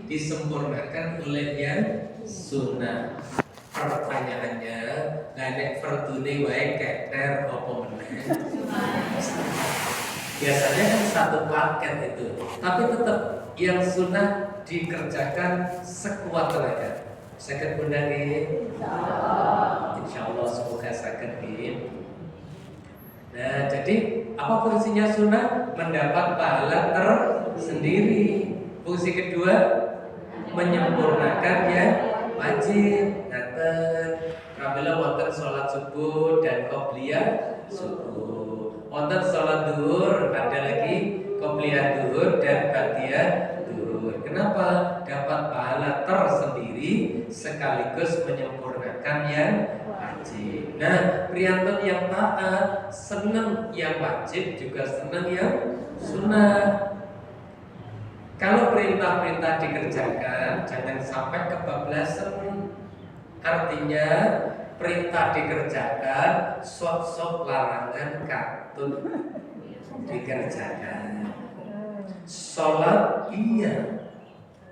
disempurnakan oleh yang sunnah. Pertanyaannya, nek fardune wae keter apa meneh? Biasanya kan satu paket itu, tapi tetap yang sunnah dikerjakan sekuat tenaga. Sakit undang ini, insya Allah semoga sakit ini. Nah, jadi apa fungsinya sunnah? Mendapat pahala tersendiri. Fungsi kedua, menyempurnakan yang wajib. Ngaten, apabila wonten sholat subuh dan qobliyah subuh, wonten sholat duhur, ada lagi qobliyah duhur dan ba'diyah duhur. Kenapa? Dapat pahala tersendiri sekaligus menyempurnakan yang wajib. Nah, priyantun yang taat seneng yang wajib juga seneng yang sunnah. Kalau perintah-perintah dikerjakan, jangan sampai kebablasan. Artinya perintah dikerjakan, sok-sok larangan katun dikerjakan. Sholat iya,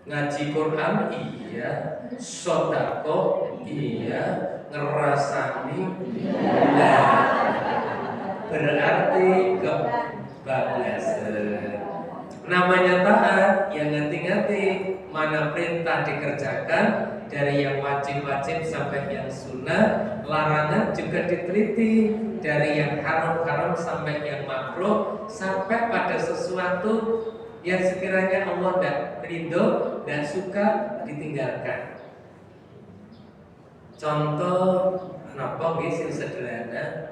ngaji Quran iya, sodako iya, ngerasani iya. Berarti kebablasan. Namanya taat, yang ngati-ngati mana perintah dikerjakan dari yang wajib-wajib sampai yang sunnah, larangan juga diteliti dari yang haram-haram sampai yang makruh, sampai pada sesuatu yang sekiranya Allah tidak ridho dan suka ditinggalkan. Contoh napa nggih sing sederhana,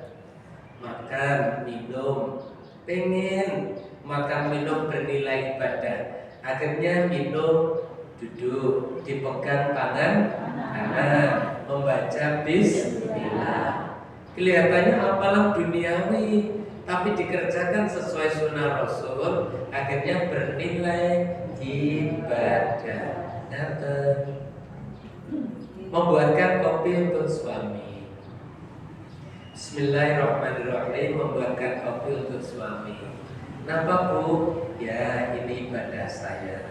makan, minum, pengen makan minum bernilai ibadah, akhirnya minum duduk, dipegang tangan kanan, membaca bismillah. Kelihatannya apalah duniawi, tapi dikerjakan sesuai sunnah Rasul, akhirnya bernilai ibadah. Membuatkan kopi untuk suami. Bismillahirrahmanirrahim, membuatkan kopi untuk suami. Kenapa Bu? Ya, ini ibadah saya.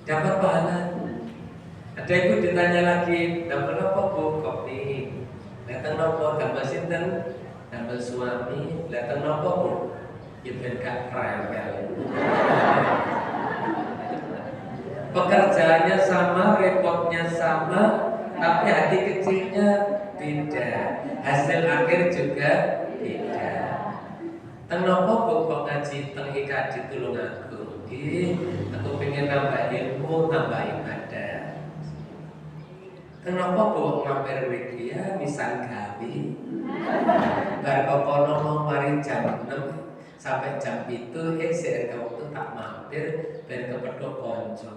Dapat pahala. Ada ibu ditanya lagi, dapat apa Bu? Kopi. Datang nopo gambar sinten? Gambar suami. Datang nopo Bu? Ya ben gak rewel. Pekerjaannya sama, repotnya sama, tapi hati kecilnya beda. Hasil akhir juga beda. Kenapa kok ngaji teng IKD tulung aku? Aku pengen nambah ilmu, nambah ibadah. Kenapa kok mampir wiki ya misal gawi? Bar kono mau mari jam 6 sampai jam itu sik waktu tak mampir ben kepethuk kanca.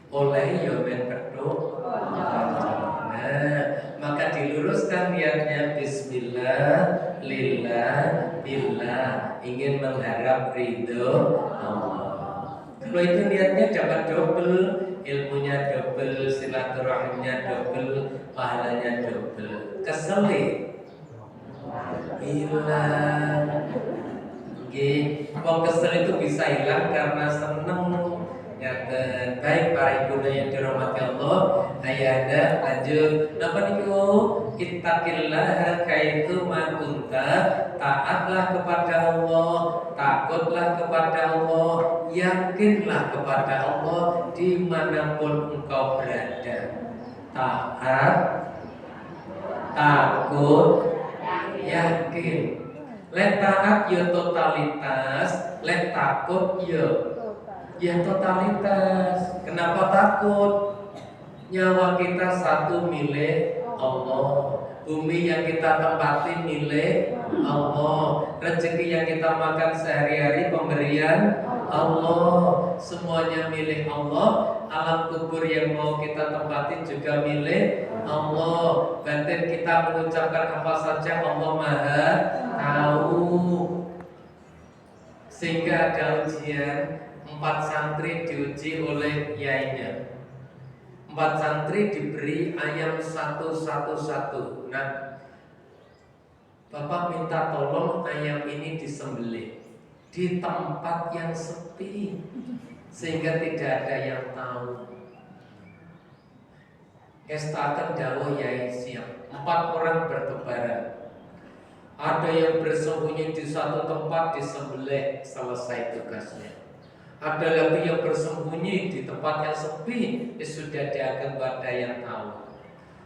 Oleh yo ben kepethuk kanca. Nah, maka diluruskan niatnya bismillah lillah billah, ingin mengharap ridho Allah. Kalau itu niatnya dapat double, ilmunya double, silaturahimnya double, pahalanya double. Keselit hilang. Wong kesel itu bisa hilang karena seneng. Nyata baik para ibu yang dirahmati Allah. Ayahnya lanjut. Napa niku? Ittaqillah kaitu ma kunta, taatlah kepada Allah, takutlah kepada Allah, yakinlah kepada Allah dimanapun engkau berada. Taat, takut, yakin. Lek taat ya totalitas, lek takut ya totalitas. Kenapa takut? Nyawa kita satu milik Allah, bumi yang kita tempati milik Allah, rezeki yang kita makan sehari-hari pemberian Allah, semuanya milik Allah. Alam kubur yang mau kita tempati juga milik Allah. Batin kita mengucapkan apa saja Allah Maha tahu. Sehingga ada ujian, 4 santri diuji oleh yainya. 4 santri diberi ayam satu. Nah, Bapak minta tolong ayam ini disembelih di tempat yang sepi. sehingga tidak ada yang tahu. Estakan dawuh Yai Siap, 4 orang bertebaran. Ada yang bersembunyi di satu tempat disembelih, selesai tugasnya. Ada lagi yang bersembunyi di tempat yang sepi, sudah diagen pada yang tahu.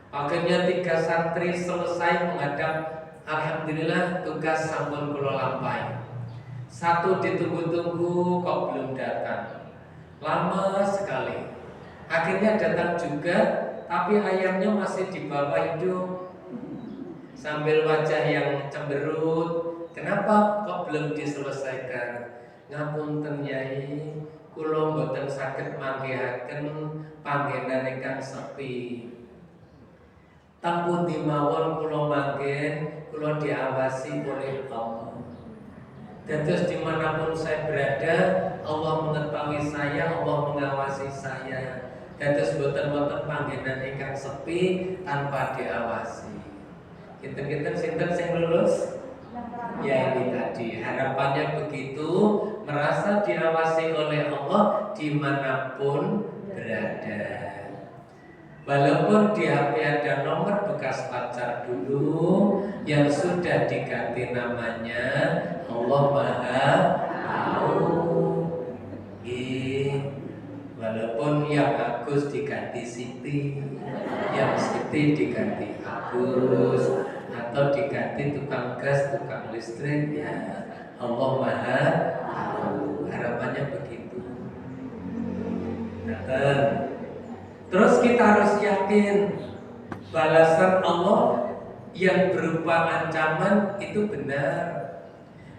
Akhirnya 3 santri selesai menghadap. Alhamdulillah tugas sampun kula lampahi. 1 ditunggu-tunggu kok belum datang, lama sekali. Akhirnya datang juga, tapi ayamnya masih di bawah hidup, sambil wajah yang cemberut. Kenapa kok belum diselesaikan? Ngapunten Yai, kula mboten saged manggihaken panggenan ingkang sepi. Teng pundi mawon kula manggen, kula diawasi oleh Allah. Terus dimanapun saya berada, Allah mengetahui saya, Allah mengawasi saya. Terus boten-boten panggenan ingkang sepi tanpa diawasi. Kita sinten sing lulus? Ya ini tadi harapannya begitu, merasa diawasi oleh Allah dimanapun berada. Walaupun di HP ada nomor bekas pacar dulu yang sudah diganti namanya, Allah Maha Tahu. Walaupun yang Agus diganti Siti, yang Siti diganti Agus, atau diganti tukang gas, tukang listrik, ya Allah Maha Tahu. Harapannya begitu. Terus kita harus yakin balasan Allah yang berupa ancaman itu benar.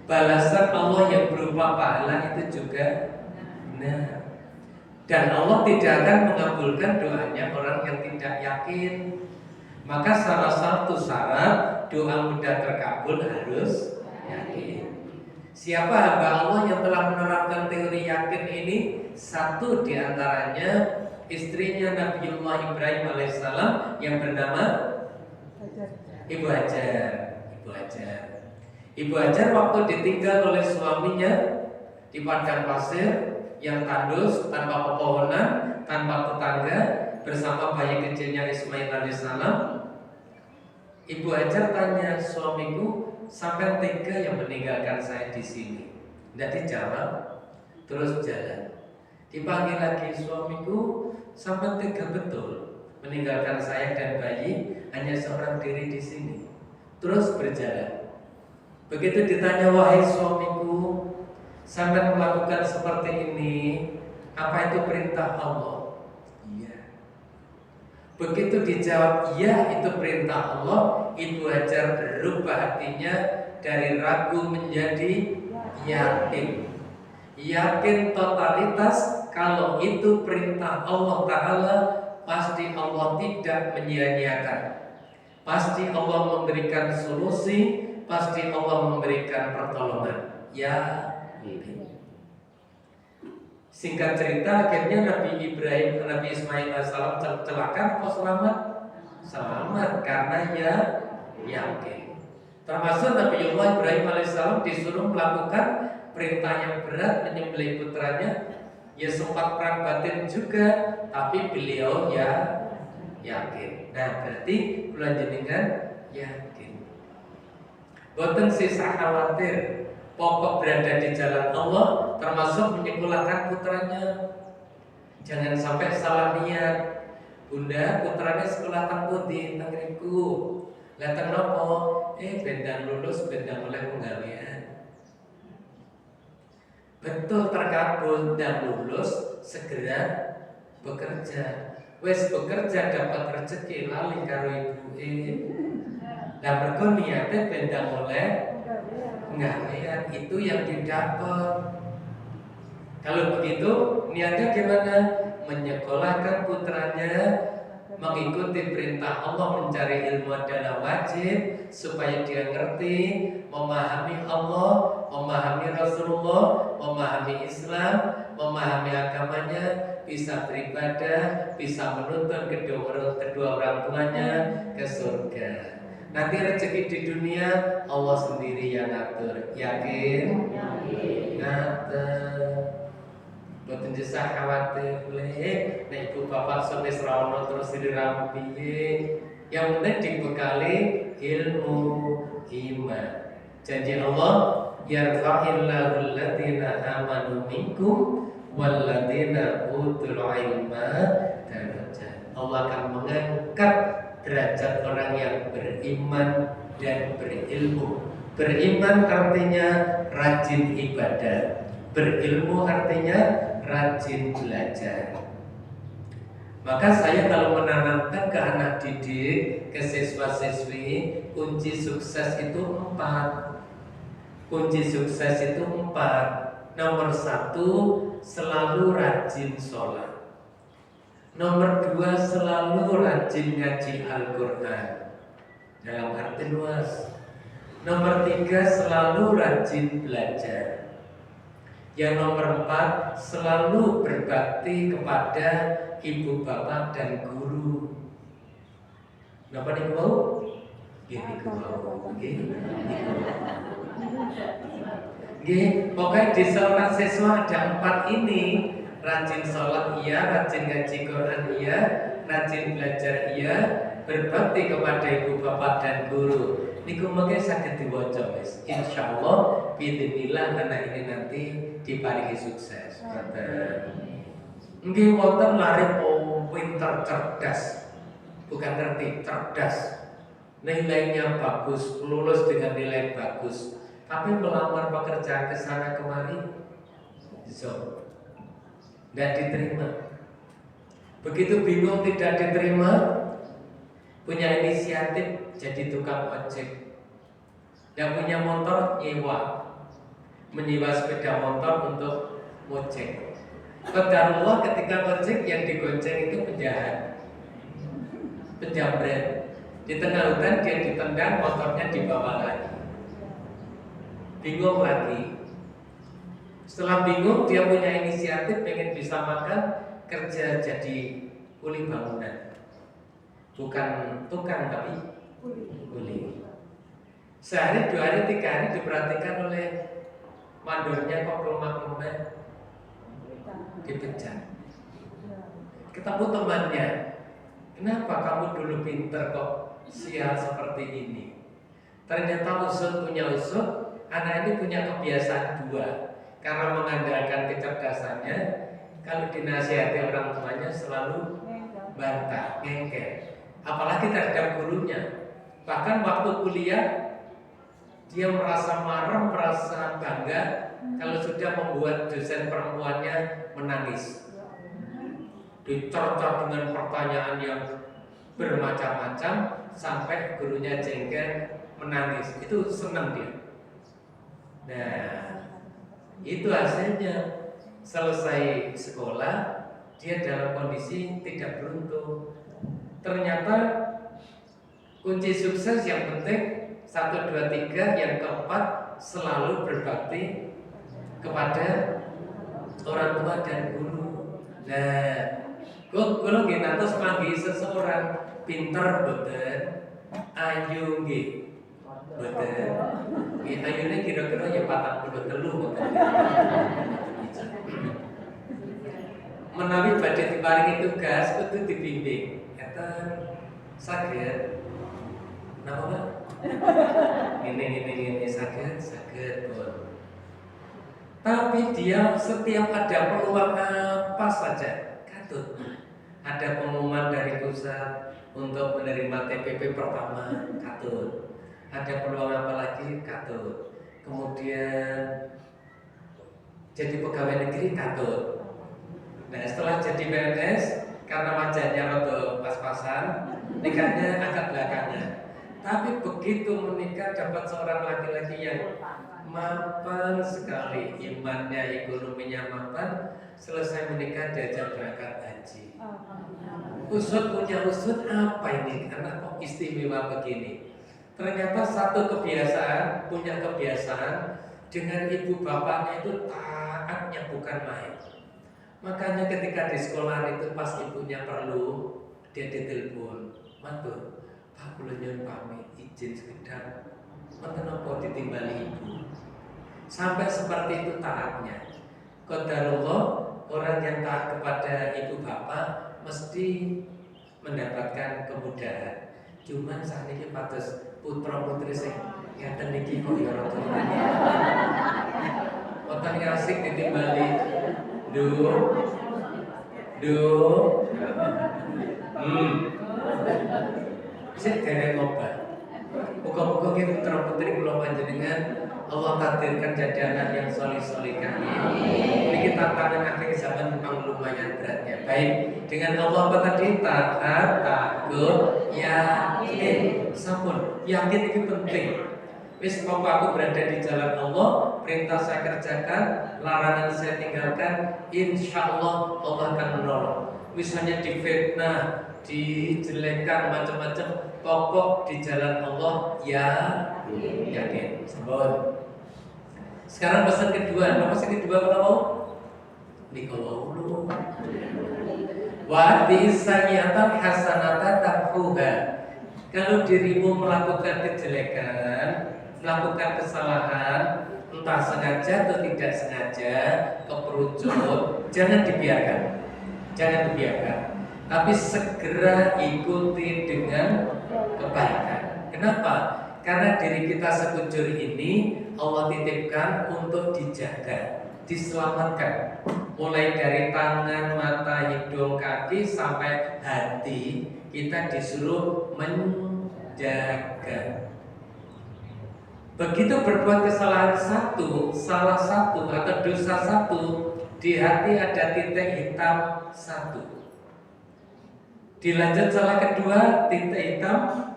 Balasan Allah yang berupa pahala itu juga benar. Dan Allah tidak akan mengabulkan doanya orang yang tidak yakin. Maka salah satu syarat doa mudah terkabul harus yakin. Siapa hamba Allah yang telah menerapkan teori yakin ini? 1 diantaranya istrinya Nabiullah Ibrahim alaihissalam yang bernama Ibu Hajar. Ibu Hajar waktu ditinggal oleh suaminya di padang pasir yang tandus, tanpa pepohonan, tanpa tetangga, bersama bayi kecilnya Ismail alaihissalam. Ibu Hajar tanya, suamiku sampai tega yang meninggalkan saya di sini? Tidak dijawab, terus jalan. Dipanggil lagi, suamiku sampai tega betul meninggalkan saya dan bayi hanya seorang diri di sini? Terus berjalan. Begitu ditanya, wahai suamiku, sampai melakukan seperti ini, apa itu perintah Allah? Iya. Begitu dijawab iya itu perintah Allah, Ibu Hajar berubah hatinya dari ragu menjadi yakin. Yakin totalitas kalau itu perintah Allah Ta'ala, pasti Allah tidak menyia-nyiakan. Pasti Allah memberikan solusi, pasti Allah memberikan pertolongan. Ya, singkat cerita, akhirnya Nabi Ismail alaihissalam celaka atau selamat? Selamat, karena ya yakin. Termasuk Nabiullah Ibrahim alaihissalam disuruh melakukan perintah yang berat, menyembelih putranya. Ya sempat perang batin juga, tapi beliau ya yakin. Nah berarti kula jenengan yakin. Boten sisa khawatir. Pokok berada di jalan Allah, termasuk menyekolahkan putranya. Jangan sampai salah niat. Bunda, putranya sekolah teng pundi? Teng ngriku. Lah teng nopo? Bendang lulus, bendang oleh penggawean. Betul terkabul dan lulus, segera bekerja. Wes bekerja dapat rezeki lali karo ibuke. Lah mergo niate bendang oleh penggawean, itu yang didapat. Kalau begitu niatnya gimana? Menyekolahkan putranya, mengikuti perintah Allah, mencari ilmu adalah wajib, supaya dia ngerti, memahami Allah, memahami Rasulullah, memahami Islam, memahami agamanya, bisa beribadah, bisa menuntun kedua orang tuanya ke surga. Nanti rezeki di dunia Allah sendiri yang ngatur. Yakin? Ngatur. Boten disah khawatir nek ibu bapak sampe srawana terus diramu piye. Yang penting dibekali ilmu iman. Janji Allah, yarfa'illahu alladziina aamanu minkum walladziina utul ilma darajat. Allah akan mengangkat derajat orang yang beriman dan berilmu. Beriman artinya rajin ibadah, berilmu artinya rajin belajar. Maka saya kalau menanamkan ke anak didik, ke siswa-siswi, kunci sukses itu 4. Kunci sukses itu 4. Nomor 1, selalu rajin sholat. Nomor 2, selalu rajin ngaji Al-Quran dalam arti luas. Nomor 3, selalu rajin belajar. Yang nomor 4, selalu berbakti kepada ibu bapak dan guru. Napa nih mau? Gini mau. Pokoknya di seorang siswa ada 4 ini. Rajin sholat iya, rajin ngaji Quran iya, rajin belajar iya, berbakti kepada ibu bapak dan guru. Niku mungkin saged diwaca wis. Insyaallah biidznillah anak ini nanti diparingi sukses. Nggih wonten lare pinter cerdas. Bukan ngerti, cerdas. Nilainya bagus, lulus dengan nilai bagus. Tapi melamar pekerjaan ke sana kemari tidak diterima. Begitu bingung tidak diterima, punya inisiatif jadi tukang ojek. Yang punya motor nyewa, menyewa sepeda motor untuk ngojek. Qadarullah ketika ojek yang digonceng itu penjahat, penjamret. Di tengah hutan dia ditendang, motornya dibawa lagi. Bingung lagi. Setelah bingung, dia punya inisiatif pengen bisa makan, kerja jadi kuli bangunan. Bukan tukang tapi kuli. Sehari, 2 hari, 3 hari diperhatikan oleh mandornya kok rumah-rumah dipecat. Ketemu temannya, kenapa kamu dulu pinter kok sial seperti ini? Ternyata usut punya usut, anak ini punya kebiasaan 2. Karena mengandalkan kecerdasannya, kalau dinasihati orang tuanya selalu bantah, ngengkel. Apalagi terhadap gurunya. Bahkan waktu kuliah dia merasa marah, merasa bangga kalau sudah membuat dosen perempuannya menangis. Dicercah dengan pertanyaan yang bermacam-macam sampai gurunya jengkel menangis. Itu senang dia. Nah, itu hasilnya. Selesai sekolah dia dalam kondisi tidak beruntung. Ternyata kunci sukses yang penting 1, 2, 3, yang keempat selalu berbakti kepada orang tua dan guru. Nah, kalau nggih nantos manggi seseorang pinter boten, ayu nggih boten. Nggih ayune kira-kira ya 43 boten. Menawi badhe diparingi tugas kudu dibimbing. Eta saged napa Pak? Ini saged pun. Tapi dia setiap ada peluang apa saja katut. Ada pengumuman dari pusat untuk menerima TPP pertama katut. Ada peluang apa lagi katut. Kemudian jadi pegawai negeri katut. Nah setelah jadi PNS karena wajahnya rada pas-pasan, nikahnya agak belakangan. Tapi begitu menikah dapat seorang laki-laki yang mapan sekali, imannya, ekonominya mapan, selesai menikah diajak berangkat haji. Usut punya usut apa ini? Anak kok istimewa begini? Ternyata satu kebiasaan, punya kebiasaan dengan ibu bapaknya itu taatnya bukan main. Makanya ketika di sekolah itu pas ibunya perlu, dia ditelepon, matur, Pak kula nyuwun pamit izin sekedar, mboten napa ditimbali ibu. Sampai seperti itu taatnya. Qadarullah orang yang taat kepada ibu bapak mesti mendapatkan kemudahan. Cuman saat ini patus putra putri sing ngaten niki kok ya rada otak asik ditimbali sik dereng obat. Muga-muga ki putra putri kula panjenengan Allah takdirkan jadi anak yang solih-solihkan. Ini kita tantangan zaman memang lumayan beratnya. Baik, dengan Allah apa tadi? Taat, takut, yakin. Sampun, yakin itu penting. Wis mau aku berada di jalan Allah, perintah saya kerjakan, larangan saya tinggalkan, insya Allah Allah akan menolong. Misalnya difitnah, dijelekkan macam-macam, pokok di jalan Allah ya yakin. Sampun. Sekarang pesan kedua, apa pesan kedua kalau mau? Nikawulu. Wa bisayyatan hasanatan tamhuha. Kalau dirimu melakukan kejelekan, melakukan kesalahan, entah sengaja atau tidak sengaja, keperucut, jangan dibiarkan. Jangan dibiarkan. Tapi segera ikuti dengan kebaikan. Kenapa? Karena diri kita sekujur ini Allah titipkan untuk dijaga, diselamatkan. Mulai dari tangan, mata, hidung, kaki sampai hati, kita disuruh menjaga. Begitu berbuat kesalahan salah satu atau dosa satu, di hati ada titik hitam satu. Dilanjut salah kedua, titik hitam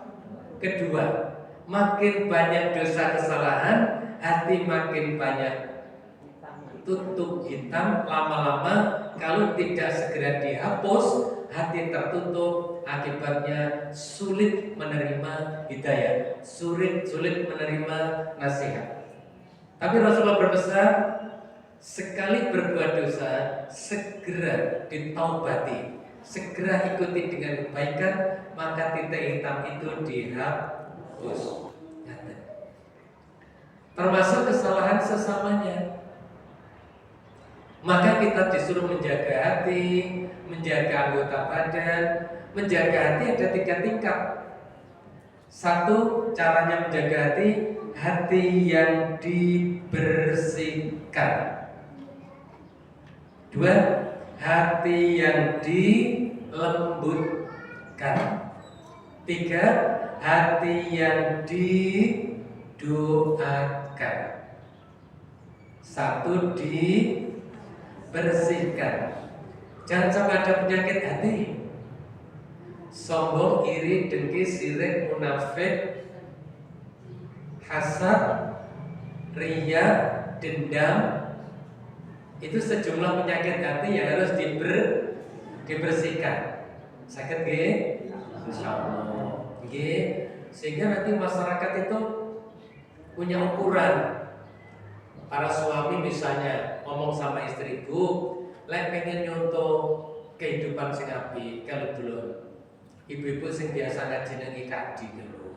kedua. Makin banyak dosa kesalahan, hati makin banyak tutup hitam. Lama-lama kalau tidak segera dihapus, hati tertutup, akibatnya sulit menerima hidayah, sulit menerima nasihat. Tapi Rasulullah berpesan, sekali berbuat dosa, segera ditaubati, segera ikuti dengan kebaikan, maka titik hitam itu dihapus. Termasuk kesalahan sesamanya. Maka kita disuruh menjaga hati, menjaga anggota badan. Menjaga hati ada 3 tingkat. 1, caranya menjaga hati yang dibersihkan. 2, hati yang dilembutkan. 3, hati yang didoakan. 1, dibersihkan. Jangan sampai ada penyakit hati. Sombong, iri, dengki, sirik, munafik, hasad, riya, dendam. Itu sejumlah penyakit hati yang harus dibersihkan. Sakit nggih? Insyaallah. Nggih. Sehingga nanti masyarakat itu punya ukuran. Para suami misalnya ngomong sama istri, "Bu, lek pengen nyontoh kehidupan sing apik kalau dulu ibu-ibu sing biasa ngaji nang IKD lho.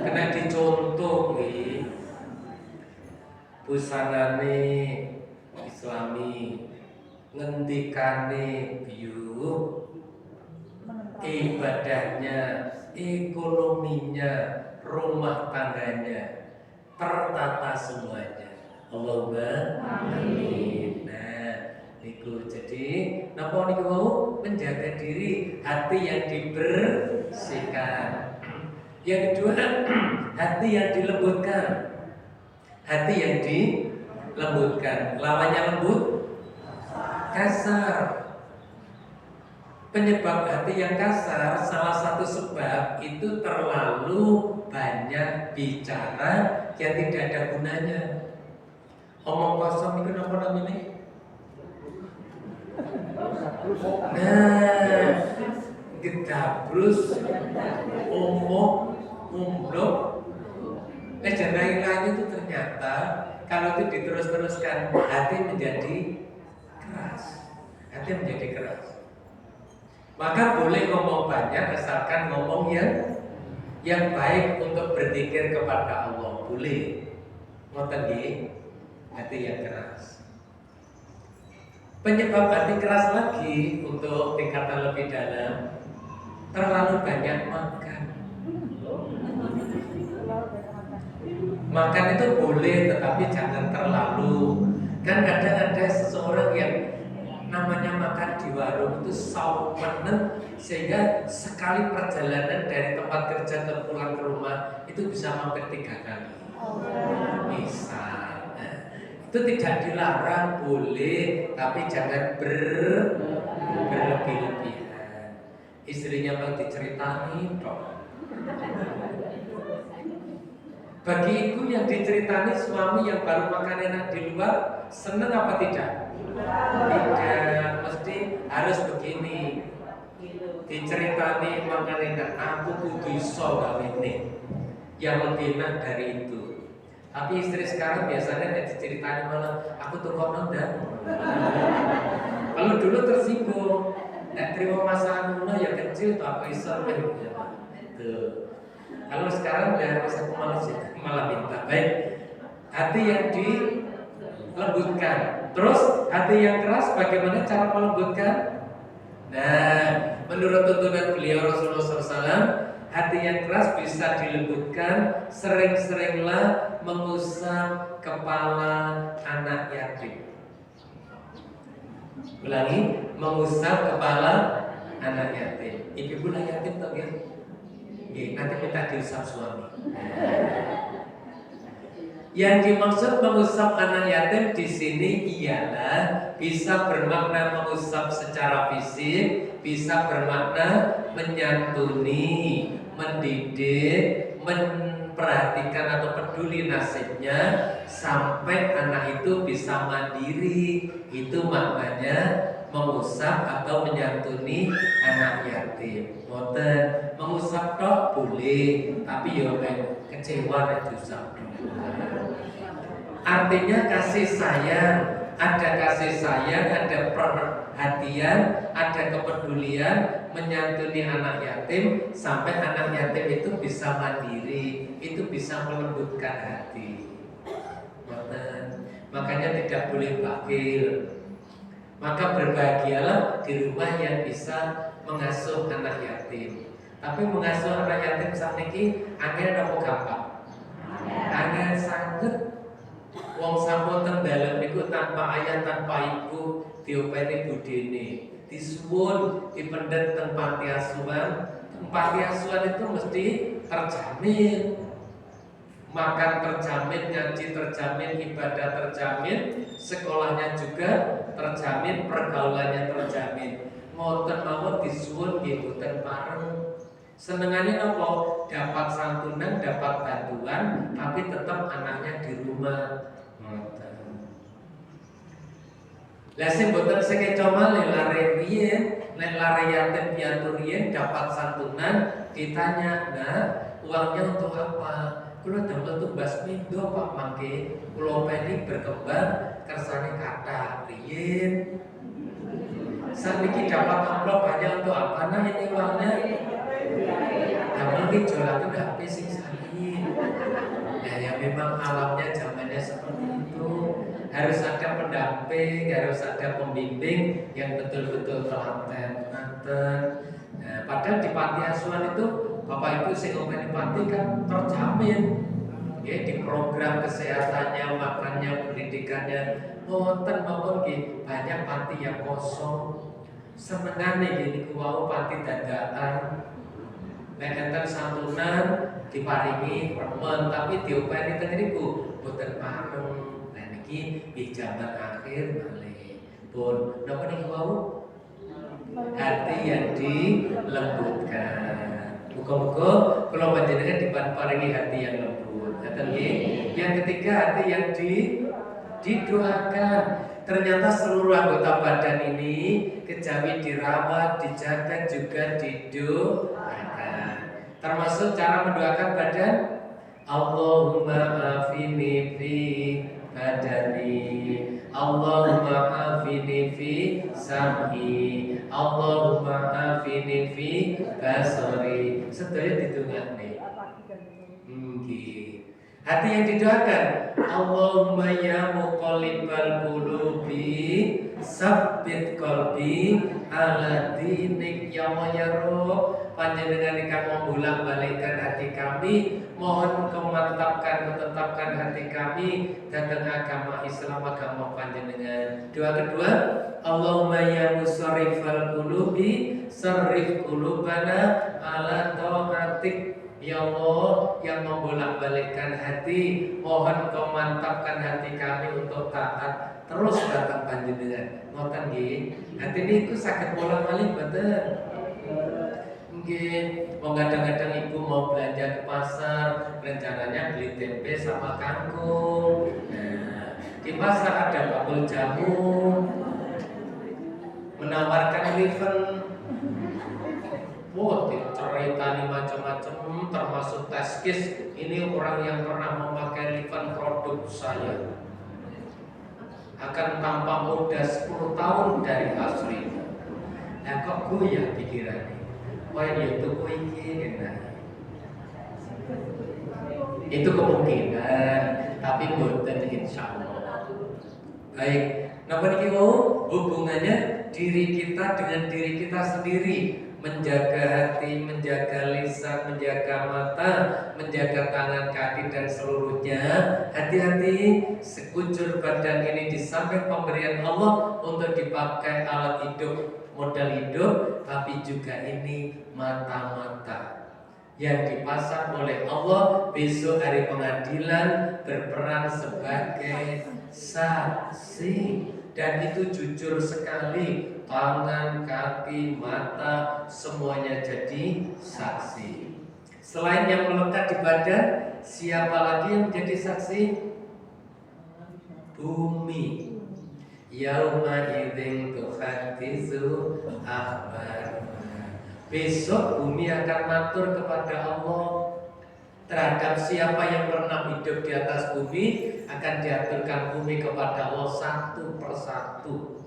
Kena dicontoh kuwi. Busanane Islami, ngendikane biyu, ibadahnya, ekonominya, rumah tangganya tertata semuanya. Allahumma amin. Nah, niku jadi napa niku mau menjaga diri, hati yang dibersihkan. Yang kedua, hati yang dilembutkan. Hati yang dilembutkan. Lawannya lembut, kasar. Penyebab hati yang kasar, salah satu sebab itu terlalu banyak bicara yang tidak ada gunanya. Omong kosong itu apa namanya? Nah, gedabrus, omong, umblok. Dan lain-lain itu ternyata kalau itu diterus-teruskan, hati menjadi keras. Hati menjadi keras. Maka boleh ngomong banyak asalkan ngomong yang baik untuk berzikir kepada Allah. Boleh. Ngoten nggih, hati yang keras. Penyebab hati keras lagi untuk tingkatan lebih dalam, terlalu banyak makan. Makan itu boleh, tetapi jangan terlalu. Kan kadang ada seseorang yang namanya makan di warung itu saumen, sehingga sekali perjalanan dari tempat kerja ke pulang ke rumah itu bisa mampir 3 kali. Bisa. Itu tidak dilarang, boleh, tapi jangan berlebih-lebihan. Istrinya mau diceritani dong. Bagi ibu yang diceritani suami yang baru makan enak di luar, seneng apa tidak? Tidak, mesti harus begini. Diceritani makan enak, aku kudu iso gawe ini yang lebih enak dari itu. Tapi istri sekarang biasanya nggak diceritani, malah aku tuh kok nonton. Kalau dulu tersinggung, nggak terima masalah nuna yang kecil tuh aku iso tuh. Kalau sekarang udah masa malah minta. Baik, hati yang dilembutkan. Terus hati yang keras, bagaimana cara melembutkan? Nah, menurut tuntunan beliau Rasulullah SAW, hati yang keras bisa dilembutkan sering-seringlah mengusap kepala anak yatim. Ulangi, mengusap kepala anak yatim. Ibu yatim tak ya? Nanti kita diusap suami. Yang dimaksud mengusap anak yatim di sini ialah bisa bermakna mengusap secara fisik, bisa bermakna menyantuni, mendidik, memperhatikan atau peduli nasibnya sampai anak itu bisa mandiri. Itu maknanya mengusap atau menyantuni anak yatim. Ngoten, mengusap tok boleh, tapi yo kecewa nek diusap. Artinya kasih sayang, ada kasih sayang, ada perhatian, ada kepedulian, menyantuni anak yatim sampai anak yatim itu bisa mandiri, itu bisa melembutkan hati. Makanya tidak boleh bakil. Maka berbahagialah di rumah yang bisa mengasuh anak yatim. Tapi mengasuh anak yatim sakniki angel apa gampang? Angel sanget. Wong sampun teng dalem niku tanpa ayah tanpa ibu diopeni budene. Disuwun dipendet teng panti asuhan. Panti asuhan itu mesti terjamin. Makan terjamin, ngaji terjamin, ibadah terjamin, sekolahnya juga terjamin, pergaulannya terjamin. Ngoten mawon disuwun nggih boten pareng. Senengannya apa? Dapat santunan, dapat bantuan, tapi tetap anaknya di rumah. Lah sing boten sekeca malih lare riyen, nek lare yatim piatu riyen dapat santunan, ditanya, "Nah, uangnya untuk apa?" Kula damel tumbas mindo Pak mangke, kula peni berkembang kersane kathah riyen. Saniki dapat amplop banyak untuk apa? Nah ini uangnya damel ki jolaken HP sing salin. Ya ya memang alamnya zamannya seperti itu. Harus ada pendamping, harus ada pembimbing yang betul-betul telaten. Nah, padahal di panti asuhan itu Bapak Ibu sing ngomeni panti kan terjamin. Ya, di program kesehatannya, makannya, pendidikannya, ngoten mawon nggih banyak panti yang kosong. Senengane nggih niku wau panti dadakan. Nek enten santunan diparingi remen tapi diopeni teng niku boten pareng. Lah niki nggih jaman akhir malih. Pun napa niku wau? Hati yang dilembutkan. Muga-muga kula panjenengan diparingi hati yang lembut. Ngaten nggih. Yang ketiga hati yang didoakan. Ternyata seluruh anggota badan ini kejawi dirawat, dijaga juga didoakan. Termasuk cara mendoakan badan. Allahumma afini fi badani, Allahumma afini fi sam'i, Allahumma afini fi basari. Sedaya ditungane. Hati yang didoakan, Allahumma ya muqallibal qulubi sabbit qalbi ala dinik ya Allah ya Rabb. Panjenengan ingkang membolak-balikkan hati kami, mohon Engkau tetapkan hati kami dhateng agama Islam, agama panjenengan. Doa kedua, Allahumma ya musarrifal qulubi sarrif qulubana ala taatik. Ya Allah yang membolak-balikkan hati, mohon Kau mantapkan hati kami untuk taat terus datang panjenengan. Ngoten nggih. Hati niku saged bolak-balik mboten? Nggih. Wong kadang-kadang ibu mau belanja ke pasar, rencananya beli tempe sama kangkung. Nah, di pasar ada bakul jamu, menawarkan event. Wah, diceritani macam-macam, termasuk teskis. Ini orang yang pernah memakai lipan produk saya akan tampak muda 10 tahun dari aslinya. Nah kok goyah pikirannya? Wah ya itu iki itu kemungkinan, tapi bukan insya Allah. Baik, napa niki hubungannya diri kita dengan diri kita sendiri. Menjaga hati, menjaga lisan, menjaga mata, menjaga tangan, kaki dan seluruhnya. Hati-hati, sekujur badan ini di samping pemberian Allah untuk dipakai alat hidup, modal hidup, tapi juga ini mata-mata yang dipasang oleh Allah besok hari pengadilan berperan sebagai saksi, dan itu jujur sekali. Tangan, kaki, mata, semuanya jadi saksi. Selain yang melekat di badan, siapa lagi yang menjadi saksi? Bumi. Yauma idzin tuhaddisu akhbar. Besok bumi akan matur kepada Allah terhadap siapa yang pernah hidup di atas bumi, akan diaturkan bumi kepada Allah satu persatu.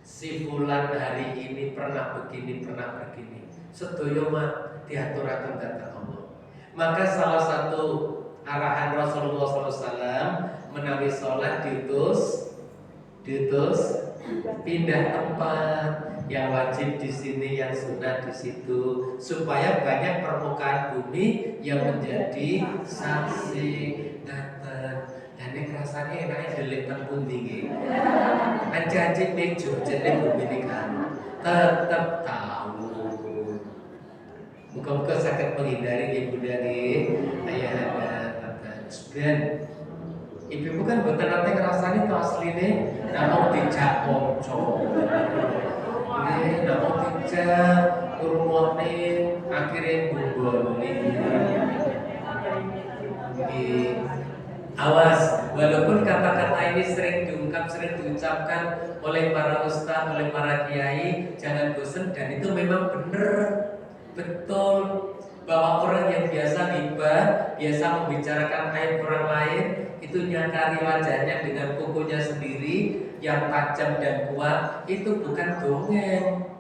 Si fulan hari ini pernah begini, sedoyo mah diaturaken datang Allah. Maka salah satu arahan Rasulullah SAW menawi sholat diutus pindah tempat, yang wajib di sini, yang sunat di situ, supaya banyak permukaan bumi yang menjadi saksi. Ini rasanya enaknya delik tempun tinggi. Anjing mejo jadi bumi ini kan tetap tahu. Muka-muka sakit menghindari ibu dari ayah anda. Dan ibu kan betul nanti ngerasanya itu asli nih. Namun dijak moco. Ini namun dijak urmone akhirnya bumboni. Awas, walaupun kata-kata ini sering diungkap, sering diucapkan oleh para ustaz, oleh para kiai, jangan bosan, dan itu memang benar, betul, bahwa orang yang biasa ghibah, biasa membicarakan aib orang lain, itu nyakari wajahnya dengan kukunya sendiri yang tajam dan kuat, itu bukan dongeng,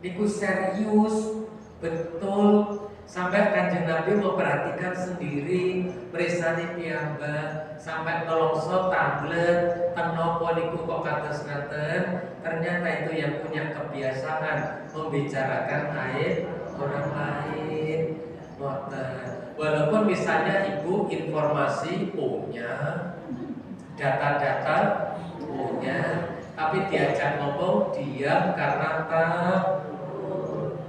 itu serius, betul. Sampai Kanjeng Nabi memperhatikan sendiri meresani piyambak, sampai nelongso tablet tenopo niku kok kados-kados. Ternyata itu yang punya kebiasaan membicarakan aib orang lain. Walaupun misalnya ibu informasi punya, data-data punya, tapi diajak ngomong diam karena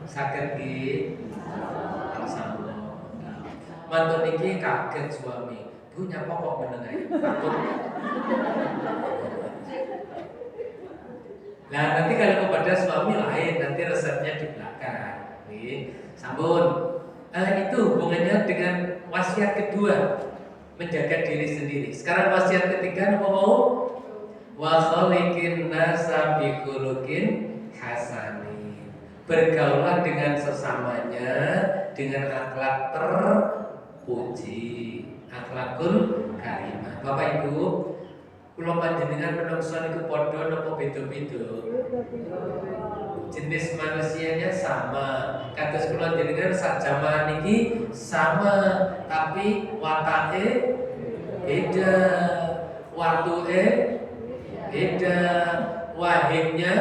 sakit di mantu niki kaget suami, punya pokok menengai takut. Nah nanti kalau kepada suami lain, nanti resepnya di belakang. Nih, sambun. Itu hubungannya dengan wasiat kedua, menjaga diri sendiri. Sekarang wasiat ketiga apa mau? Wa khaliqin nasa bi khuluqin hasanin. Bergaulah dengan sesamanya dengan akhlak terpuji, akhlakul karimah. Bapak Ibu, kula panjenengan menungso niku padha napa beda-beda? Jenis manusianya sama. Kados kula jenengan sak jamaah niki sama, tapi watake beda, waktuke beda, wahimnya.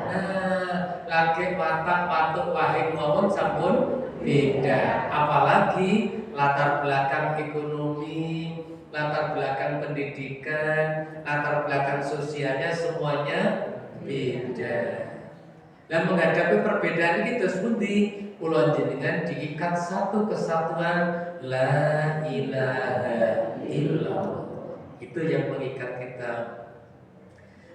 Nah, lagi watak patuk wahim mawon sampun beda. Apalagi latar belakang ekonomi, latar belakang pendidikan, latar belakang sosialnya semuanya beda. Dan menghadapi perbedaan itu seperti kula jenengan diikat satu kesatuan la ilaha illallah. Itu yang mengikat kita.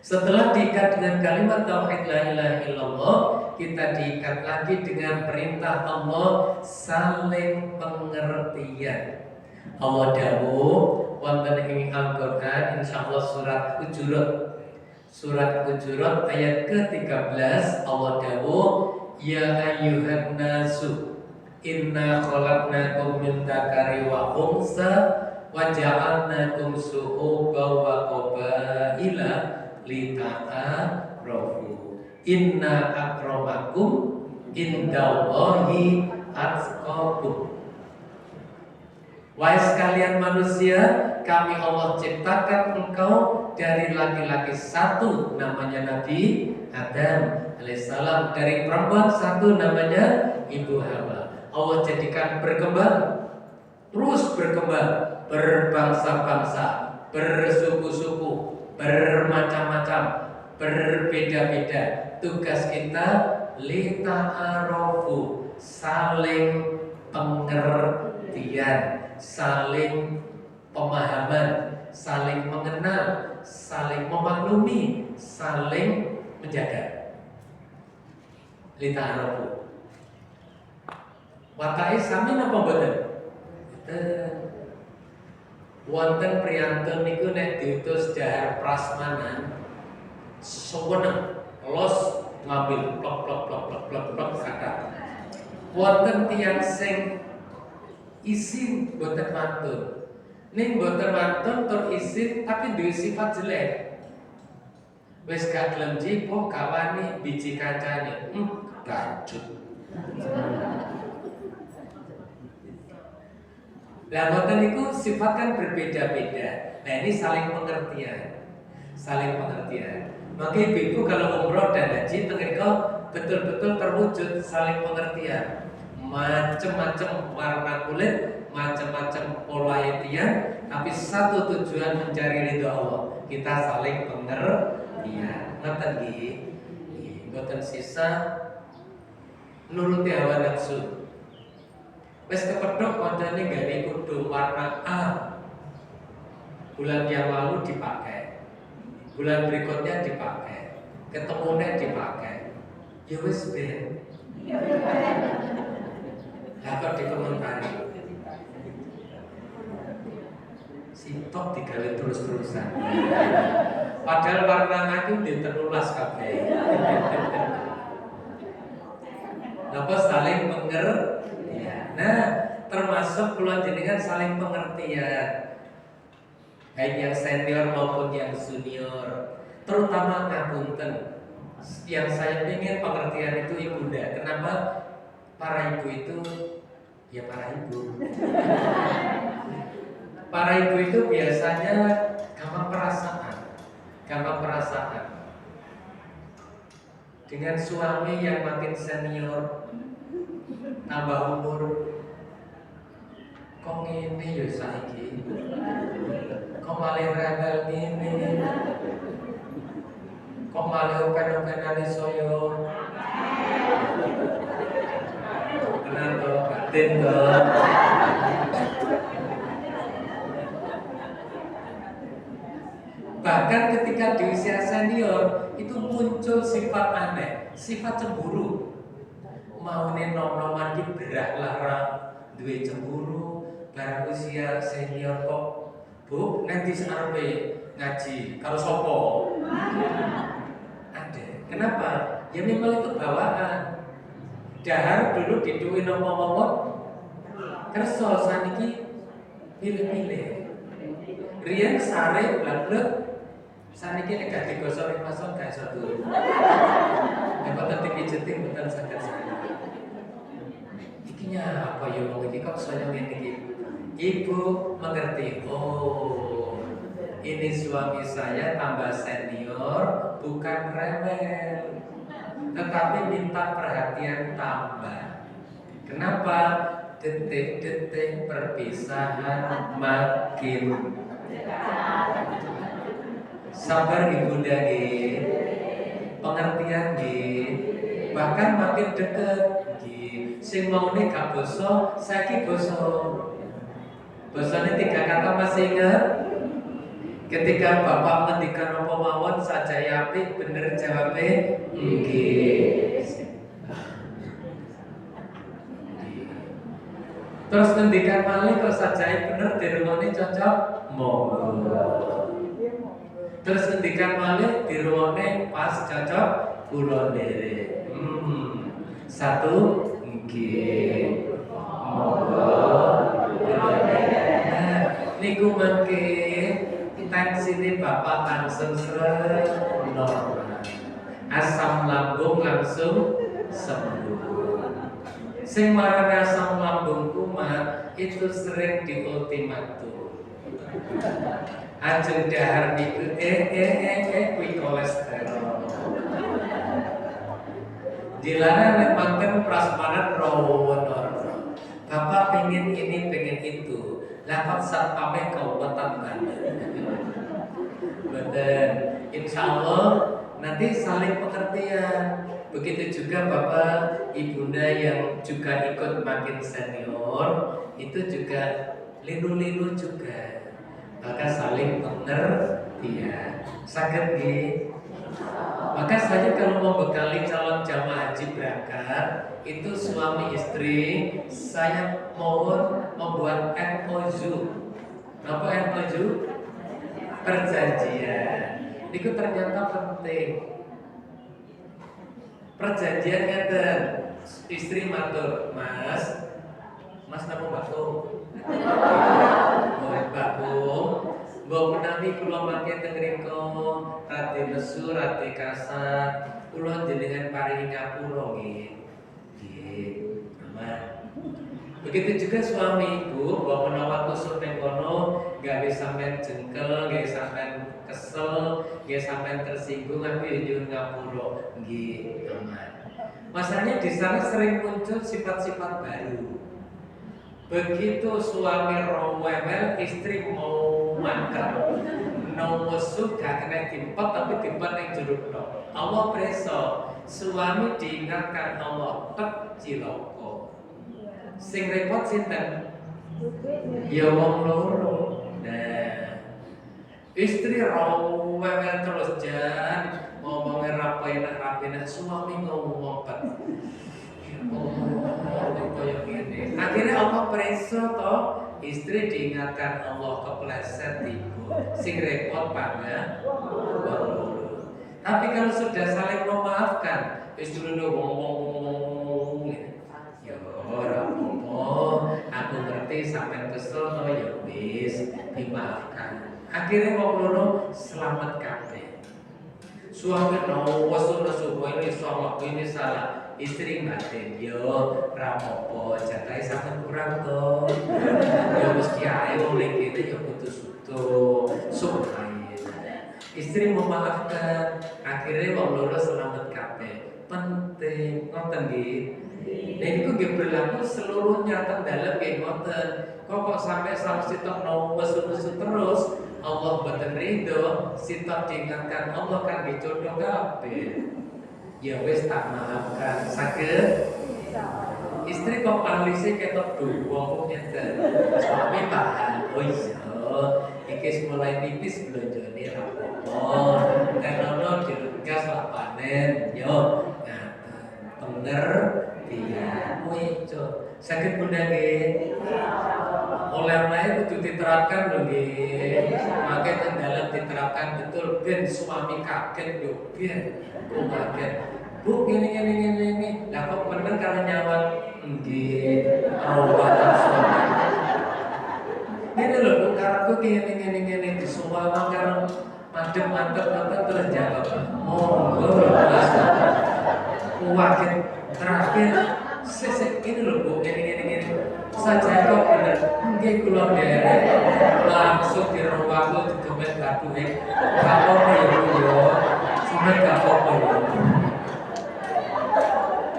Setelah diikat dengan kalimat tauhid la ilaha illallah, kita diikat lagi dengan perintah Allah saling pengertian. Allah dawuh wonten ing Al-Qur'an insyaallah surat Hujurat. Surat Hujurat ayat ke-13 Allah dawuh ya ayyuhan nasu inna khalaqnakum min dzakari wa unsa wa ja'alnakum syu'uban wa qabaila lita'arafu inna akramakum indallahi atqakum. Wahai sekalian manusia, kami Allah ciptakan engkau dari laki-laki satu namanya Nabi Adam alaihissalam, dari perempuan satu namanya Ibu Hawa. Allah jadikan berkembang, terus berkembang, berbangsa-bangsa, bersuku-suku, bermacam-macam, berbeda-beda. Tugas kita lita'arofu, saling pengertian, saling pemahaman, saling mengenal, saling memaklumi, saling menjaga. Lita'arofu. Wakai sami napa mboten? Wonten priyantun niku nek diutus dahar prasmanan seweneng los ngambil plok kata. Wonten tiyang sing isin mboten mantun. Ning mboten mantun tur isin tapi duwe sifat jelek. Wis gak gelem jipo kawani biji kancane. Gacut. Lah mboten niku sifat kan berbeda-beda. Nah ini saling pengertian. Saling pengertian. Maka ibu kalau umroh dan haji tengiko betul-betul terwujud saling pengertian. Macam-macam warna kulit, macam-macam pola etian, tapi satu tujuan mencari ridho Allah. Kita saling pengertian. Ngoten nggih. Mboten sisa nuruti hawa nafsu. Wes kepedhok koncane gawe kudu warna A. Bulan yang lalu dipakai. Bulan berikutnya dipakai. Ketemunya dipakai. Ya wes ben. Apa dikomentari? Sitok digawe terus-terusan. Padahal warna A itu diterulas kabeh. Napa saling mengerti? Nah, termasuk kula jenengan saling pengertian, baik yang senior maupun yang junior, terutama ngapunten. Yang saya ingin pengertian itu ibunda. Kenapa? Para ibu itu, ya para ibu. Para ibu itu biasanya gampang perasaan. Dengan suami yang makin senior, tambah umur, kok ngene ya saiki, kok malih rewel ngene, kok malih open-openane saya, bener toh, batin toh. Bahkan ketika di usia senior itu muncul sifat aneh, sifat cemburu. Mau nom-noman ki berak lara duwe cemburu, barang usia senior kok Bu nanti sarepe ngaji karo sapa? Ada. Kenapa? Ya memang itu bawaan. Dahar dulu diduwi nopo-nopo kersa saniki pilih-pilih. Riyen sare blak-blak saniki nek gak digosok ning pasang gak iso turu. Nek boten dipijeti boten saged. Ikinya apa ya wong iki kok saya ngene iki. Ibu mengerti. Oh. ini suami saya tambah senior, bukan rewel, tetapi minta perhatian tambah. Kenapa? Detik-detik perpisahan makin sabar ibunda nggih, pengertian nggih, bahkan makin deket nggih. Sing maune gak basa, saiki basa. Basane 3 kata masih ingat? Ketika Bapak ngendikan apa mawon sajaya apik bener jawabe nggih. Terus ngendikan malih kok sajaya bener dirungokne cocok monggo. Terus ngendikan malih dirungokne pas cocok kula nderek. Satu nggih. Monggo. Niku mangke tensine Bapak langsung normal. Asam lambung langsung sembuh. Sing marane asam lambung kumat itu sering di ultimatum. Ajeng dahar niku kuwi kolesterol. Dilarang nek manten prasmanan rawon. Bapak pengen ini, pengen itu. Lapat satpame kabupaten Banten. Betul. Insya Allah nanti saling pengertian. Begitu juga Bapak Ibunda yang juga ikut makin senior, itu juga linu-linu juga. Maka saling pengertian. Saged nggih. Maka saya kalau mau bekali calon jamaah haji berangkat, itu suami istri saya mohon membuat MOU. Apa MOU? Perjanjian. Itu ternyata penting. Perjanjian ngeten, istri matur, Mas napa Mbak Kum? Mbak Kum, mbok menawi kula mangke teng mriko radi nesu, radi kasar, kula jenengan paringi ngapura nggih. Nggih, aman. Begitu juga suami ibu, bahwa menawa kusuk ning kono gawe sampean jengkel, gawe sampean kesel, gawe sampean tersinggung, aku ya nyuwun ngapura. Nggih, aman. Masalahnya di sana sering muncul sifat-sifat baru. Begitu suami rewel, istri mau mangkel. Nowesu gak kena timpet tapi timpet yang jeruk tok. Allah preso, suami diingatkan Allah tek ciloko. Sing repot sinten? Ya wong loro. Nah, istri rewel terus jan ngomongnya rapi-rapi, suami ngomong apa? Akhirnya Allah preso toh, istri diingatkan Allah kepleset ibu, sing repot pada. Tapi kalau sudah saling memaafkan, istri lu ngomong, ya orang aku ngerti sampai kesel toh ya wis dimaafkan. Akhirnya wong loro selamat kabeh. Suami nesu ini salah, ini salah. Istri batin, yo rapopo, jatahnya sampai kurang tuh. Yo meski ae mulai gitu, yo putus-putus, sukain. Istri memaafkan, akhirnya wong loro selamat kabeh. Penting, ngoten nggih. Nah itu nggih berlaku seluruhnya teng dalem nggih ngoten. Kok sampai salah sitok nesu terus, Allah boten ridho, sitok diingatkan Allah kan dicodoh kabeh. Ya wis tak maafkan, saged. Istri kok panglise ketok duwong ngeten. Suami paham, oh iya, iki mulai tipis blonjone ra apa-apa. Kenono dirugas lak panen, yo ngaten. Bener iya, weco. Saged Bunda nggih. Oleh-oleh kudu diterapkan lho nggih. Maka teng dalem diterapkan betul ben suami kaget yo ben kaget. Bu ini. Lah kok bener kalau nyawat nggih awatan suami. Ini lho Bu karepku ngene disuwang karo mantep terus jawab. Monggo Mas. Wakin terakhir Sesek ini loh Bu, ini. Saja kok bener, nggih kula derek langsung dirowakku digemet bathuke. Gak apa-apa ya Bu ya. Sampe gak apa-apa ya.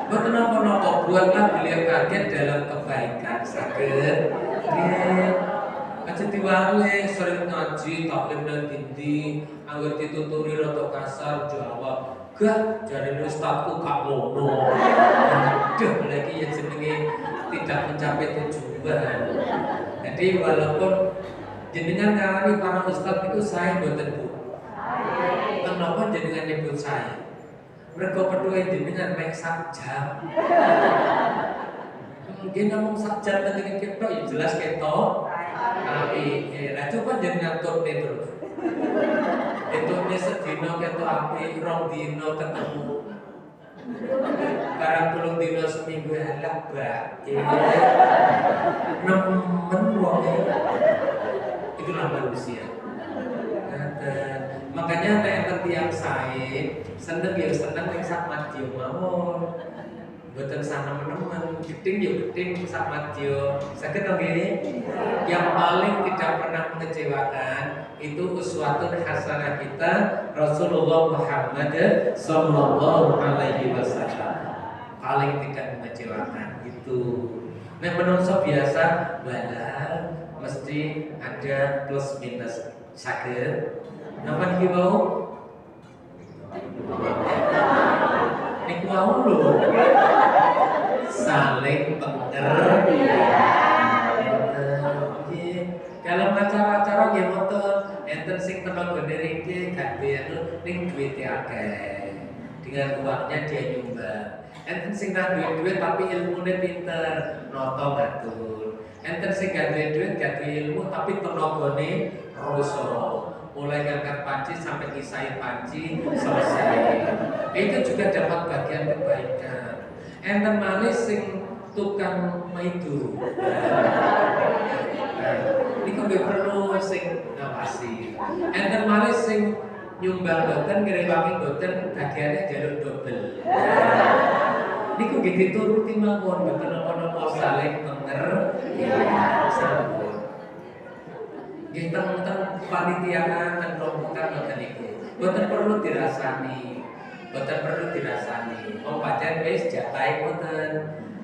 Mboten napa-napa, buatlah beliau kaget dalam kebaikan saged. Nggih. Aja diwale sering ngaji taklim nang dindi, angger dituturi rada kasar jawab. Gak, jarine ustazku gak ngono. Aduh, lagi ya jenenge tidak mencapai tujuan. Jadi walaupun jenengan ngarani para ustaz itu saya mboten Bu. Kenapa jenengan nyebut saya? Mergo petuwe jenengan mek sak jam. Mungkin ngomong sak jam tadi ketok ya jelas ketok. Tapi coba jenengan turne terus. Etune sedina ketok api, rong dina ketemu. Barang 3 dina seminggu halah Mbak. Nemen wong. Itulah manusia. Makanya nek enten tiyang sae, seneng ya seneng ning sak madya mawon. Mboten sanemen-nemen, gedeng ya gedeng sak madya. Saged to nggih? Yang paling tidak pernah mengecewakan itu uswatun hasanah kita Rasulullah Muhammad sallallahu alaihi wasallam. Paling tidak mengecewakan itu. Nek menungso biasa badan mesti ada plus minus. Saged napa iki mau? Niku mau lho. Saling pengertian. Dalam acara-acara nggih wonten enten sing tenaga niki ganti ning duwite akeh. Dengan uangnya dia nyumbang. Enten sing ra duwe tapi ilmune pinter, noto ngatur. Enten sing gak duwe duit, gak duwe ilmu tapi tenagane rusuh. Mulai ngangkat panci sampai ngisain panci selesai. Itu juga dapat bagian kebaikan. Enten malih sing tukang maidu. Ini kok gak perlu sing ngawasi. Enten malih sing nyumbang boten ngrewangi boten bagiannya jalur dobel. Niku nggih dituruti mawon boten napa-napa saling pengertian. Nggih teng panitiaan dan rombongan ngoten niku. Boten perlu dirasani. Oh pancen wis jatahe boten.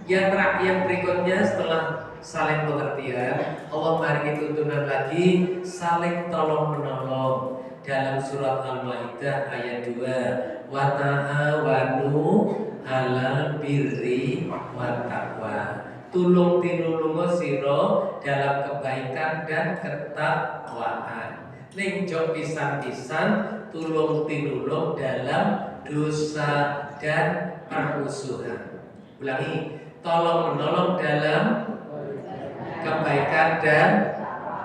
Yang berikutnya setelah saling pengertian, Allah maringi tuntunan lagi saling tolong menolong. Dalam surat Al-Maidah ayat 2, wa ta'awanu 'alal birri wat taqwa. Tulung tinulunga sira dalam kebaikan dan ketakwaan. Ning jok pisan-pisan tulung tinulung dalam dosa dan permusuhan. Ulangi, tolong menolong dalam kebaikan dan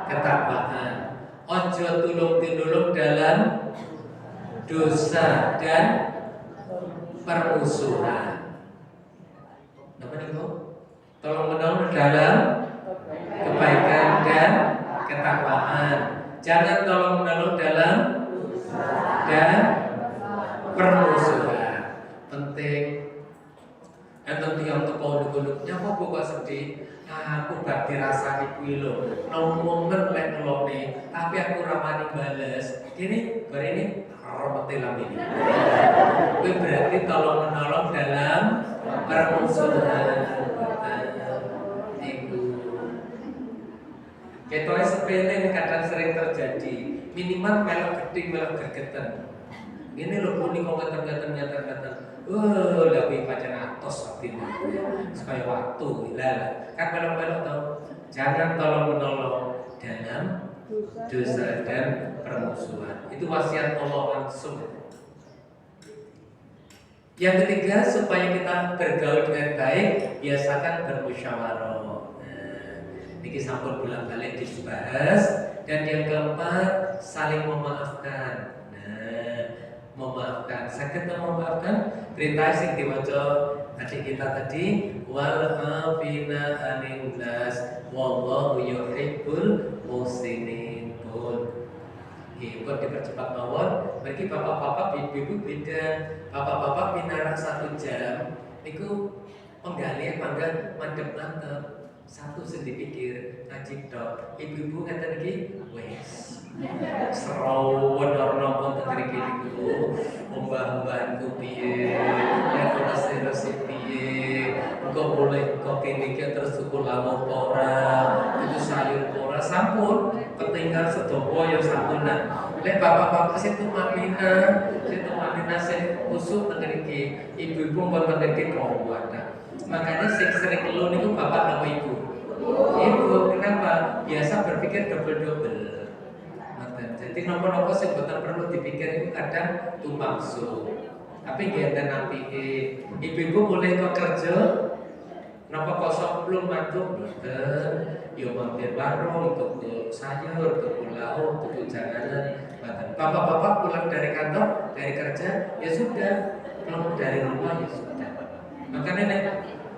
ketakwaan. Ojo tulung tinulung dalam dosa dan permusuhan. Napa niku? Tolong menolong dalam kebaikan dan ketakwaan. Jangan tolong menolong dalam dan permusuhan. Penting. Enten tiyang teko nduk-nduknya kok kok sedih. Aku gak dirasani kuwi lho. Nomomen lek ngelone, tapi aku ora wani bales. Gini, bar ini romete lamine. Kuwi berarti tolong menolong dalam permusuhan. Ketoke sepele kadang sering terjadi. Minimal melok geding, melok gergeten. Ini lho kuning kok ngeten-ngeten. Lah kuwi pancen atos atine. Supaya waktu lah. Kan melok-melok to. Jangan tolong menolong dalam dosa dan permusuhan. Itu wasiat Allah langsung. Yang ketiga, supaya kita bergaul dengan baik, biasakan bermusyawarah. Niki sampun bolak-balik dibahas. Dan yang keempat, saling memaafkan. Memaafkan. Saged memaafkan. Perintah sing diwaca adik kita tadi, wal afina anin nas wallahu yuhibbul muhsinin. Nggih, kok dipercepat mawon. Bagi bapak-bapak, ibu-ibu beda. Bapak-bapak minarak 1 jam niku Penggali mangga mandep-mandep. Satu sing dipikir ngaji tok. Ibu-ibu ngeten iki wis. Serawon ora napa teng mriki niku. Mbah-mbahku piye? Evolusi piye? Engko boleh kok kene iki terus tuku lawo apa ora? Itu sayur ora sampun ketinggal sedopo ya sampunan. Lek bapak-bapak situ mamina, sing usuk teng mriki. Ibu-ibu mbon teng mriki kawan. Makanya sering keluh niku bapak nama ibu. Ibu kenapa? Biasa berpikir double. Jadi nopo-nopo sing boten perlu dipikir itu kadang tumaksu. Tapi ngeten apike. Ibu-ibu mulai kok kerja napa kosong belum mantuk boten. Yo mampir warung, tuku sayur, tuku lauk, tuku janganan. Bapak-bapak pulang dari kantor, dari kerja, ya sudah. Pulang dari rumah ya sudah. Makanya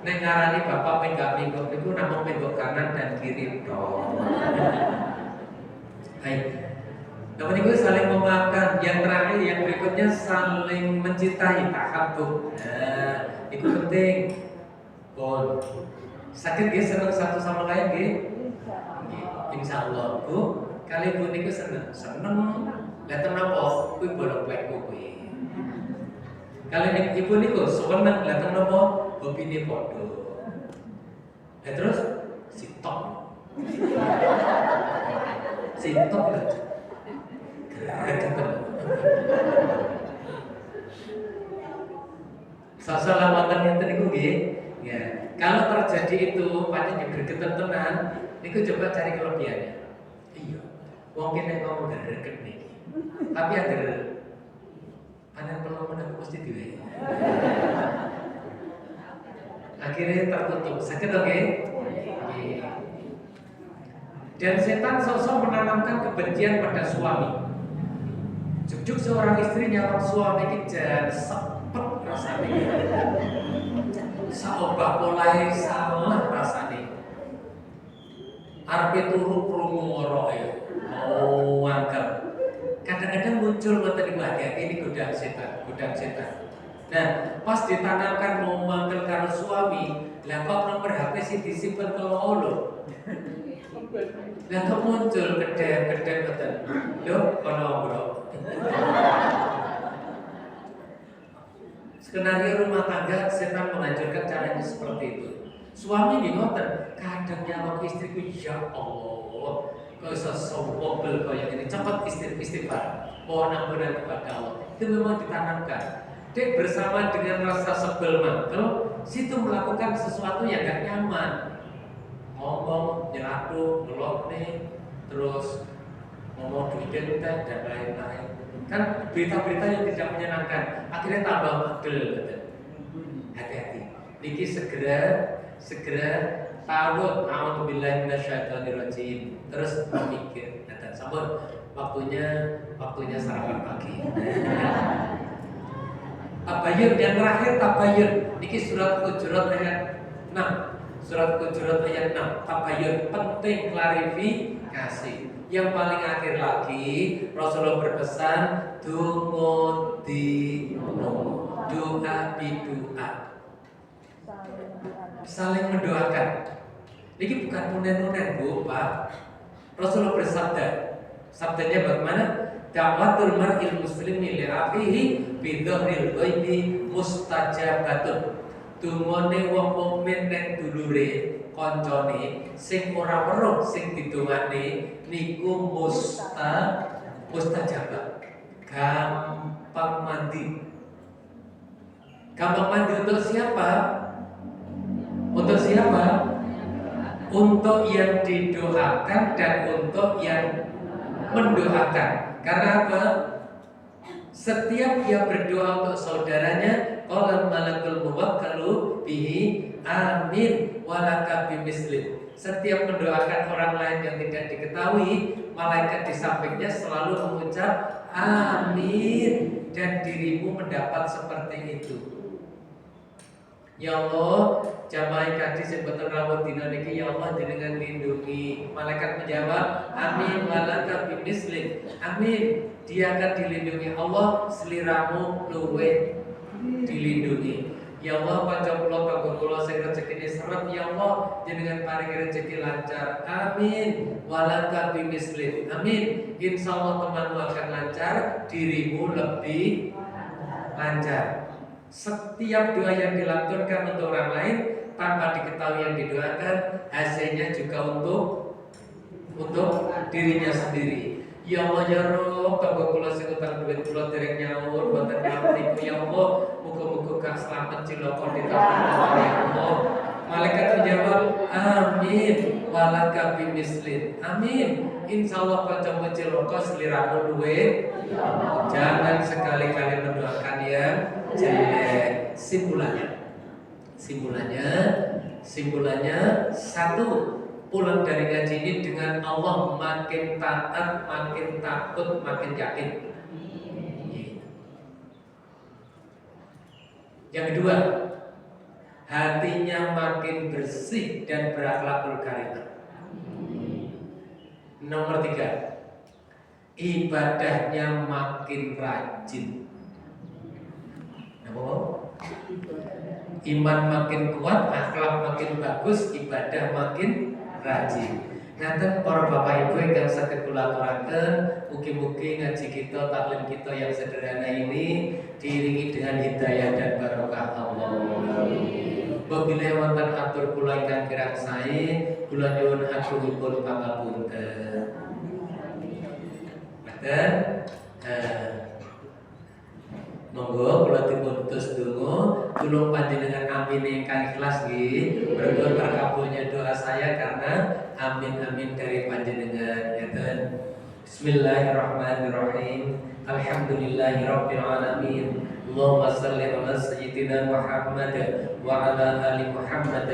nek ngarani bapak penggak itu namung penggok kanan dan kiri dong. Baik. Namun itu saling memaafkan. Yang terakhir, yang berikutnya saling mencintai. Tahabbub. Nah, itu penting. Bon. Sakit dia senang satu sama lain dia. Insya Allah bu, kali bu niku seneng. Datang apa? Kui bolak balik kui. Kali ibu niku seneng datang apa? Opini podo. Terus sitok lah. Sasalah wonten enten niku nggih. Ya, kalau terjadi itu pancen gregetan tenan, niku coba cari kelebihannya. Iya. Wong kene ngomong greget niki. Tapi agar panen pelomon aku mesti diwe. Akhirnya tertutup. Sakit oke? Dan setan sosok menanamkan kebencian pada suami. Juk-juk seorang istri nyawang suami kita sepet rasanya. Saobah polai salah rasanya. Arpe turu krungu ngoro ya. Oh angkel. Kadang-kadang muncul ngoten niku hati-hati ini godaan setan. Nah, pas ditanamkan mau manggil karo suami, lah kok nomor HP sih disimpen ke lolo. Lah kok muncul gede betul. Yo, kono bro. Skenario rumah tangga setan menghancurkan caranya seperti itu. Suami di ngoten, kadang nyawang istriku ya Allah. Kau bisa sombong kayak ini, cepat istighfar, mohon ampunan kepada Allah. Itu memang ditanamkan. Dia bersama dengan rasa sebel mantel, situ melakukan sesuatu yang gak nyaman. Ngomong, nyeratu, ngelok nih, terus ngomong duit dan lain-lain. Kan berita-berita yang tidak menyenangkan, akhirnya tambah magel. Hati-hati. Niki segera ta'awud, a'udzubillahi minasyaitonirrajim. Terus memikir, dan sabar waktunya sarapan pagi. Tabayyun yang terakhir tabayyun. Niki surat Hujurat ayat 6. Surat Hujurat ayat 6. Tabayyun penting klarifikasi. Yang paling akhir lagi Rasulullah berpesan doa bidu'a. Saling mendoakan. Ini bukan nunen-nunen bu, Pak. Rasulullah bersabda. Sabdanya bagaimana? Da'watul mar'il muslimi li akhihi bi dhahril ghaibi mustajabatun. Dungane wong mukmin nek dulure koncone sing ora weruh sing didongane niku mustajabah. Gampang mandi. Gampang mandi untuk siapa? Untuk siapa? Untuk yang didoakan dan untuk yang mendoakan. Karena apa? Setiap dia berdoa untuk saudaranya, qala malakul muwakkalu bihi amin walaka bimislim. Setiap mendoakan orang lain yang tidak diketahui, malaikat di sampingnya selalu mengucap amin dan dirimu mendapat seperti itu. Ya Allah, jamaah kadis yang betul rawat dina niki ya Allah jenengan lindungi. Malaikat menjawab, amin walaka bimislim. Amin, dia akan dilindungi Allah, seliramu luwe dilindungi. Ya Allah, panca kula kanggo kula sing surat, ya Allah jenengan paring rezeki lancar, amin. Walaka bimislim, amin. Insya Allah temanmu akan lancar, dirimu lebih lancar. Setiap doa yang dilantunkan untuk orang lain tanpa diketahui yang didoakan, hasilnya juga untuk dirinya sendiri. Ya Allah ya Rob, tangga kula sing utang duit kula dereng nyaur boten ngerti ya Allah, muga-muga kang slamet cilaka ditambah ya Allah. Malaikat menjawab, amin. Walaka bimislin, amin. Insyaallah kancamu cilaka sliramu duwe. Jangan sekali-kali mendoakan yang jelek. Simpulannya satu, pulang dari ngaji ini dengan Allah makin taat, makin takut, makin yakin. Yang kedua, hatinya makin bersih dan berakhlakul karimah. Nomor tiga, ibadahnya makin rajin. Iman makin kuat, akhlak makin bagus, ibadah makin rajin. Ngaten para bapak ibu yang saged kula aturaken, mugi-mugi ngaji kita, taklim kita yang sederhana ini diiringi dengan hidayah dan barokah Allah. Bila wonten atur kula ingkang kirang sae, kula nyuwun agungipun pangapunten. Ngaten monggo kula dipun tus donga, tulung panjenengan amin ingkang ikhlas nggih. Berkah terkabulnya doa saya karena amin dari panjenengan. Ngeten. Bismillahirrahmanirrahim. Alhamdulillahirabbil alamin. Allahumma shalli ala sayyidina Muhammad wa ala ali Muhammad.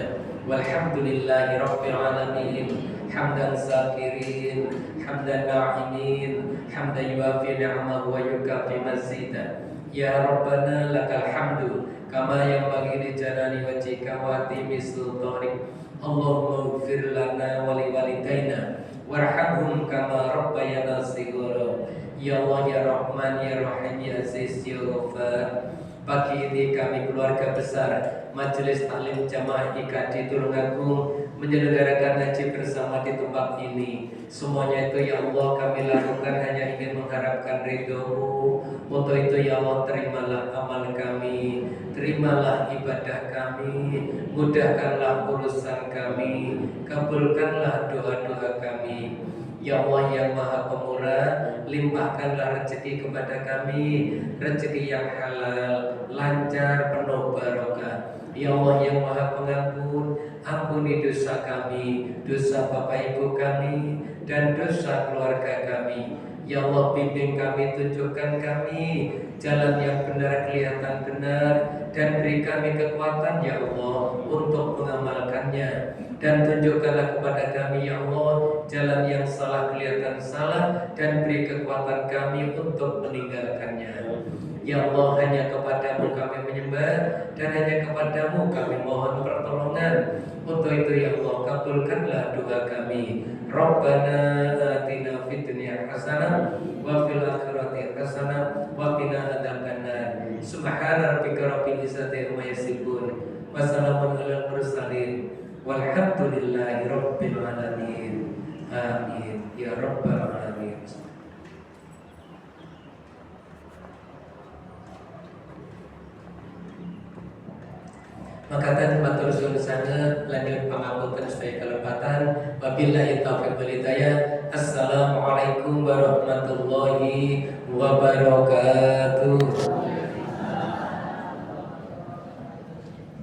Walhamdulillahirabbil alamin. Hamdan sakirin, hamdan na'imin, hamdan yuafi ni'amahu wa yukafi mazidah. Ya Rabbana lakal hamdu kama yanbaghi li jalali wajhika wa atimi sultanik. Allahumma ighfir lana wa li walidayna warhamhum kama rabbayana shighara. Ya Allah ya Rahman ya Rahim ya Aziz ya Ghaffar. Pagi ini kami keluarga besar Majelis Taklim Jamaah IKD Tulungagung menyelenggarakan haji bersama di tempat ini. Semuanya itu ya Allah kami lakukan hanya ingin mengharapkan ridho-Mu. Untuk itu ya Allah terimalah amal kami, terimalah ibadah kami, mudahkanlah urusan kami, kabulkanlah doa-doa kami. Ya Allah yang Maha Pemurah, limpahkanlah rezeki kepada kami, rezeki yang halal, lancar, penuh barokah. Ya Allah yang Maha Pengampun, ampuni dosa kami, dosa bapak ibu kami, dan dosa keluarga kami. Ya Allah bimbing kami, tunjukkan kami jalan yang benar, kelihatan benar, dan beri kami kekuatan ya Allah untuk mengamalkannya. Dan tunjukkanlah kepada kami ya Allah jalan yang salah, kelihatan salah, dan beri kekuatan kami untuk meninggalkannya. Ya Allah hanya kepadamu kami menyembah, dan hanya kepadamu kami mohon pertolongan. Untuk itu ya Allah kabulkanlah doa kami. Rabbana atina fid dunya hasanah wa fil akhirati hasanah wa qina adzabannar. Subhana rabbika rabbil izzati amma yasifun wa salamun alal mursalin walhamdulillahi rabbil alamin. Amin ya rabbal alamin. Maka tadi matur suwun sanget lanjut pangapunten supaya kelepatan. Wabillahi taufiq wal hidayah. Assalamualaikum warahmatullahi wabarakatuh.